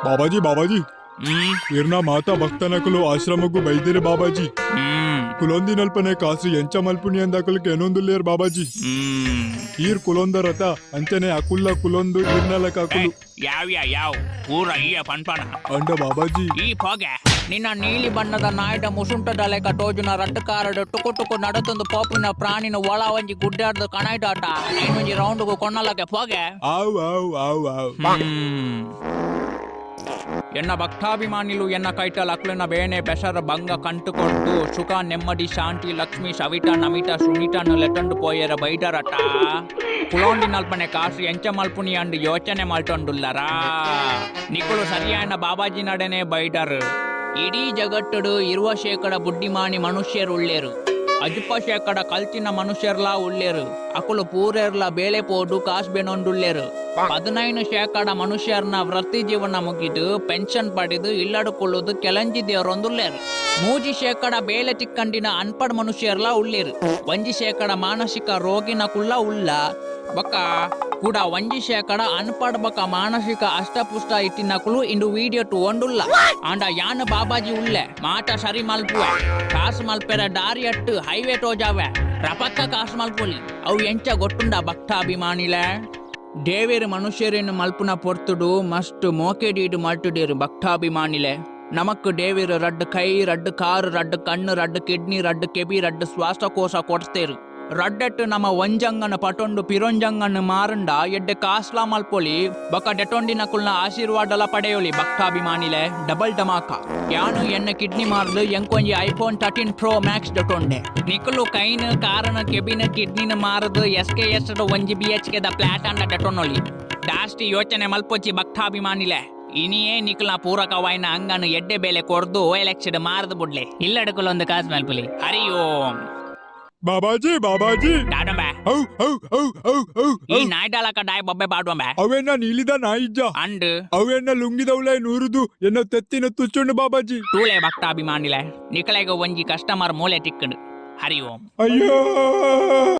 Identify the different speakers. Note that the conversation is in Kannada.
Speaker 1: बाबाजी बाबाजी इर्ना माता भक्तनकಲು ಆಶ್ರಮಕ್ಕೂ ಬೈದಿರೆ ಬಾಬಾಜಿ ಕುಲೊಂದಿನಲ್ಪನೆ ಕಾಸಿ ಎಂಚ ಮಲ್ಪುನಿ ಅಂದಾಕಲು ಕೆನೊಂದುಲ್ಲೇರ್ ಬಾಬಾಜಿ ಈರ್ ಕುಲೊಂದ ರಥ ಅಂಚನೆ ಅಕುಲ್ಲ ಕುಲೊಂದು ಇರ್ನಲ ಕಾಕುಲು
Speaker 2: ಯಾವ ಊರ ಈಯ ಪನ್ಪನ
Speaker 1: ಅಂಡ ಬಾಬಾಜಿ
Speaker 2: ಈ ಪೋಗೆ ನಿನ್ನ ನೀಲಿ ಬಣ್ಣದ ನಾಯ್ಡ ಮುಸುಂಟದಲೆ ಕಟೋಜುನ ರಟ್ಟಕಾರಡು ಟುಕು ಟುಕು ನಡತೊಂದು ಪೋಪಿನ ಪ್ರಾಣಿನ ಒಳ ಒಂಜಿ ಗುಡ್ಡಾಡ್ದು ಕಣಾಯ್ಟಾಟ ಇನ್ನೊಂಜಿ ರೌಂಡ್ಗು ಕೊಣ್ಣಲಕ್ಕೆ ಪೋಗೆ
Speaker 1: ಆವ್ ಆವ್ ಆವ್ ಆವ್
Speaker 2: ಎನ್ನ ಭಕ್ತಾಭಿಮಾನಿಲು ಎನ್ನ ಕೈಟಲ್ ಅಕ್ಲನ ಬೇನೆ ಬೆಸರ ಭಂಗ ಕಂಟುಕೊಟ್ಟು ಸುಖ ನೆಮ್ಮದಿ ಶಾಂತಿ ಲಕ್ಷ್ಮಿ ಸವಿತ ನಮಿತ ಸುನಿತನ್ನು ಲೆಟೊಂಡು ಪೋಯರ ಬೈಡರಟ ಕುಲೋಂಡಿ ನಲ್ಪನೆ ಕಾಸು ಎಂಚ ಮಲ್ಪುನಿ ಅಂಡು ಯೋಚನೆ ಮಲ್ಟೊಂಡುಲ್ಲರಾ ನಿಕುಲು ಸರಿ ಆಯ್ನ ಬಾಬಾಜಿ ನಡನೆ ಬೈಡರ್ ಇಡೀ ಜಗತ್ತುಡು ಇರುವ ಶೇಕಡ ಬುಡ್ಡಿಮಾನಿ ಮನುಷ್ಯರುಳ್ಳೇರು ಅಜುಪ ಶೇಕಡ ಕಲ್ತಿನ ಮನುಷ್ಯರ್ಲಾ ಉಳ್ಳೇರು ಅಕುಲು ಪೂರೆರ್ಲ ಬೇಳೆ ಪೋಡು ಕಾಸು ಬೆನೊಂಡುಳ್ಳೇರು 15% ಮನುಷ್ಯರನ್ನ ವೃತ್ತಿ ಜೀವನ ಮುಗಿದು ಪೆನ್ಷನ್ ಪಡೆದು ಇಲ್ಲಡುಕೊಳ್ಳುವುದು ಕೆಲಂಜಿ ದೇವರೊಂದುಳ್ಳೇರು 3% ಬೇಲೆ ತಿಕ್ಕಂಡಿನ ಅನ್ಪಡ್ ಮನುಷ್ಯರ್ಲ ಉಳ್ಳೇರು 1% ಮಾನಸಿಕ ರೋಗಿನ ಕುಲ್ಲ ಉಳ್ಳ ಬಕ ಕೂಡ 1% ಅನ್ಪಡ್ ಬಕ ಮಾನಸಿಕ ಅಷ್ಟಪುಷ್ಟ ಇಟ್ಟಿನಕುಲು ಇಂದು ವಿಡಿಯೋ ತಗೊಂಡುಲ್ಲ ಆಂಡ ಯಾನ ಬಾಬಾಜಿ ಉಳ್ಳೆ ಮಾತ ಸರಿ ಮಲ್ಪುವೆ ಕಾಸು ಮಲ್ಪೆರ ದಾರಿ ಅಟ್ಟು ಹೈವೇ ಟೋಜಾವೆ ರಪಕ್ಕ ಕಾಸು ಮಲ್ಪೊಲಿ ಅವು ಎಂಚ ಗೊತ್ತುಂಡ ಭಕ್ತ ಅಭಿಮಾನಿಲೆ ದೇವೇರು ಮನುಷ್ಯರೇನು ಮಲ್ಪುನ ಪೊರ್ತುಡು ಮಸ್ತ್ ಮೋಕೆಡೀಡು ಮಲ್ಟುಡೇರು ಭಕ್ತಾಭಿಮಾನಿಲೆ ನಮಕ್ ದೇವೇರು ರಡ್ಡು ಕೈ ರಡ್ಡು ಕಾರು ರಡ್ಡು ಕಣ್ಣು ರಡ್ಡು ಕಿಡ್ನಿ ರಡ್ಡು ಕೆಬಿ ರಡ್ಡು ಶ್ವಾಸಕೋಶ ಕೊಡ್ತೇರು ರಡ್ಡಟ್ಟು ನಮ್ಮ ಒಂಜಂಗನ ಪಟೊಂಡು ಪಿರೊಂಜಂಗನ ಮಾರಂಡ ಎಡ್ಡೆ ಕಾಸ್ಲಾ ಮಲ್ಪೊಲಿ ಬಕ ಡೆಟೊಂಡಿನ ಕುಲ್ನ ಆಶೀರ್ವಾದಲ ಪಡೆಯೋಲಿ ಭಕ್ತಾಭಿಮಾನಿಲೆ ಡಬಲ್ ಡಮಾಕ ಯಾನು ಎನ್ನ ಕಿಡ್ನಿ ಮಾರ್ದು ಎಂಕೊಂಜಿ ಐಫೋನ್ 13 ಪ್ರೋ ಮ್ಯಾಕ್ಸ್ ಡೆಟೊಂಡೆ ನಿಕಲು ಕೈನ್ ಕಾರನ ಕೆಬಿನ ಕಿಡ್ನಿನ ಮಾರದು SKS ಒಂಜಿ BHK ದ ಫ್ಲಾಟ್ ಅಂಡ ಡೆಟೊನೊಲಿ ಜಾಸ್ತಿ ಯೋಚನೆ ಮಲ್ಪೊಚ್ಚಿ ಭಕ್ತಾಭಿಮಾನಿಲೆ ಇನಿಯೇ ನಿಕಲ್ನ ಪೂರಕವಾಯಿನ ಅಂಗನು ಎಡ್ಡೆ ಬೆಲೆ ಕೊರ್ದು OLX ಮಾರದು ಬುಡ್ಲೆ ಇಲ್ಲಡಕುಲೊಂದು ಕಾಸು ಮಲ್ಪುಲಿ ಹರಿ ಓಂ
Speaker 1: ಬಾಬಾಜಿ ಬಾಬಾಜಿ
Speaker 2: ದಾಡಂಬೆ ಈ ನಾಯ್ಡಾಲಕ ಡಾಯ್ ಬೊಬ್ಬೆ ಬಾಡುವಂಬೆ
Speaker 1: ಅವೆನ್ನ ನೀಲಿದ ನಾಯಿಜ್ಜ
Speaker 2: ಅಂಡ್
Speaker 1: ಅವೆನ್ನ ಲುಂಗಿದವಳೆ ನೂರುದು ಎನ್ನ ತೆತ್ತಿನ ತುಚ್ಚುಂಡು ಬಾಬಾಜಿ
Speaker 2: ತೂಳೆ ಭಕ್ತಾಭಿಮಾನಿಲೆ ನಿಕಲೆಗ ಒಂಜಿ ಕಸ್ಟಮರ್ ಮೂಲೆ ತಿಕ್ಕಂಡು ಹರಿ ಓಂ
Speaker 1: ಅಯ್ಯೋ